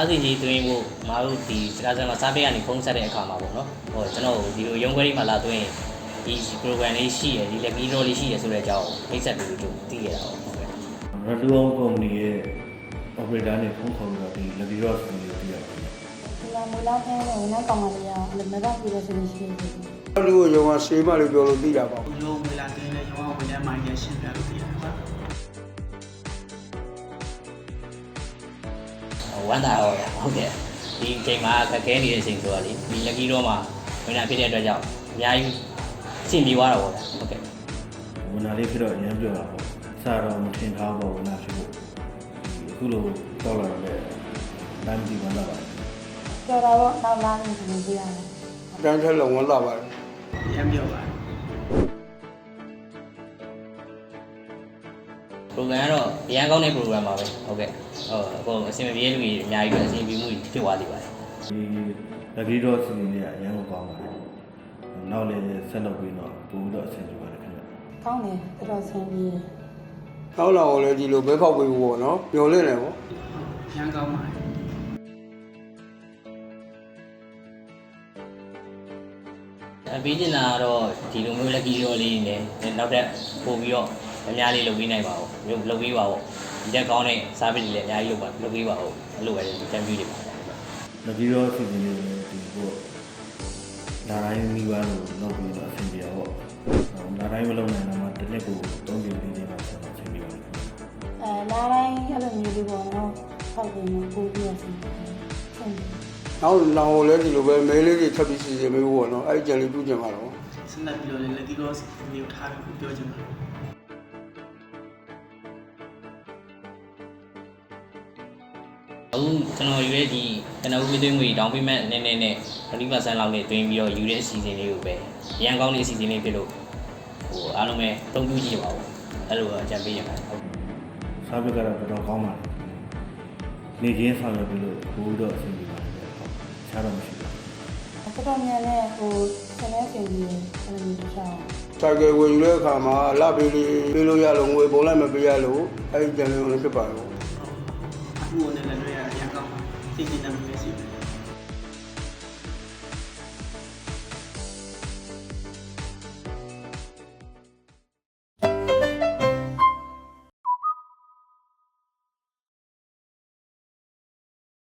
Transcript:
စားစီကြီးတွင်းဖို့မတို့ဒီစကားစကားစားပေးကနေဖုန်းဆက်တဲ့အခါမှာပေါ့နော်ဟိုကျွန်တော်ဒီလိုရုံးခွဲလေးမှာလာတွင်းဒီ program လေးရှိရဒီ lucky draw လေးရှိရဆိုတဲ့အကြောင်းဖိတ်ဆက်ပြီးတော့သိရတာပေါ့ဟုတ်ကဲ့ Radu Hong Kong ရဲ့ operator နဲ့ဖုန်းခေါ်ပြီးတော့ဒီ lucky draw ဆိုပြီးသိရတယ်ဒီမှာမူလာခဲနဲ့ဝန်ထမ်းကောင်မလေးကလည်းမတော့ပြည့်လို့ဆိုလို့ရှိရင် လူကိုရောကဆေးမလို့ပြောလို့သိတာပေါ့ ရုံးဝေလာတင်းလဲရုံးကဝန်ထမ်းမှရရှင်းပြလို့သိရတယ်ပါဝမ်းသာတော့ဟုတ်ကဲ့ဒီအချိန်မှာခက်ခဲနေတဲ့အချိန်ဆိုတော့လေဒီ lucky draw မှာဝင်လာဖြစ်တဲ့အတွက်ကြောင့်အများကြီးရှင်းပြီးသွားတော့ပေါ့ဟုတ်ကဲ့ ဝန်နာလေးဖြစ်တော့အရင်ပြောတာပေါ့စတော့မထင်ထားပါဘူးနာဖြစ်ဖို့အခုလိုတော့လာတော့လမ်းကြည့်ဝင်လာပါတယ် ကြော်တော့နောက်လာနေတယ်ပြရတယ် တန်းထက်လုံးဝလာပါတယ် ရမ်းပြောပါတယ် program ကတော့အရင်ကောင်းတဲ့ program ပါပဲဟုတ်ကဲ့အခုအဆင်ပြေလူကြီးအများကြီးပဲအဆင်ပြေမှုဖြစ်သွားသေးပါတယ် ဒီ lucky draw စီစဉ်လေးကအရင်ကောင်းပါတယ်နောက်လည်းဆက်လုပ်ပြီးတော့ပို့ပြီးတော့အဆင်ပြေပါတယ်ခင်ဗျ ကောင်းတယ်တော်တော်ဆင်းပြီး နောက်လာတော့လည်းဒီလိုဘဲဖောက်ပေးဖို့ပေါ့နော်မျောလင့်တယ်ပေါ့ ရမ်းကောင်းပါတယ် ပေးချင်တာကတော့ဒီလိုမျိုး lucky draw လေးနဲ့နောက်ထပ်ပို့ပြီးတော့အများလေးလုပ်ပေးနိုင်ပါဦးလုပ်ပေးပါဦးဒီတက်ကောင်းတဲ့ service တွေလည်းအများကြီးလုပ်ပေးပါဦးအဲ့လိုပဲတန်ပြီးနေပါတယ် lucky draw စီစဉ်လေးဒီပေါ့လာတိုင်းမိဘလို့လုပ်ပြီးတော့အဆင်ပြေတော့လာတိုင်းမလုပ်နိုင်တော့မှတစ်နှစ်ကို3ကြိမ်4ကြိမ်လောက်ဆက်အဆင်ပြေပါတယ် လာတိုင်းအဲ့လိုမျိုးလေးပေါ့နော်ဟုတ်တယ်နော်ကိုပြီးရစီဆင်းပြီး နောက်လည်းဒီလိုပဲမဲလေးတွေထပ်ပြီးစီစဉ်ပေးဖို့ပေါ့နော်အဲ့ဒီကြံလေးပြုကျင်ပါတော့ စနစ်ပြီးတော့လည်းလက်တီတော့မျိုးထားပြီးပြောချင်တယ် အခုကျွန်တော်ယူရဲ့ဒီကျွန်တော်ဝေးသွင်းငွေတောင်းပေးမဲ့နည်းနည်းနဲ့ 20% လောက်နဲ့တွင်းပြီးတော့ယူတဲ့အစီအစဉ်လေးကိုပဲအရင်ကောင်းတဲ့အစီအစဉ်လေးဖြစ်လို့ဟိုအားလုံးပဲတုံ့ပြန်ကြည့်ပါဦးအဲ့လိုအကြံပေးရပါတယ်ဟုတ် စားပြကတော့တော်တော်ကောင်းပါတယ်နေချင်းဆောင်ရွက်ပြီးလို့ပို့တော့အဆင်ပြေပါတယ်ချားတော့မရှိဘူး တော်တော်များများဟိုဆင်းနေဆင်းပြီးအဲ့လိုမျိုးတစ်ချောင်း ဆိုင်ကယ်ဝင်ယူတဲ့အခါမှာလပေးလေးပေးလို့ရလို့ငွေပုံလိုက်မပေးရလို့အဲ့ဒီကြံလေးကိုဖြစ်ပါတော့ အခုနဲ့လည်းတွေ့ရရမ်းကောင်းပါသိကျင်တယ်မျိုးရှိတယ်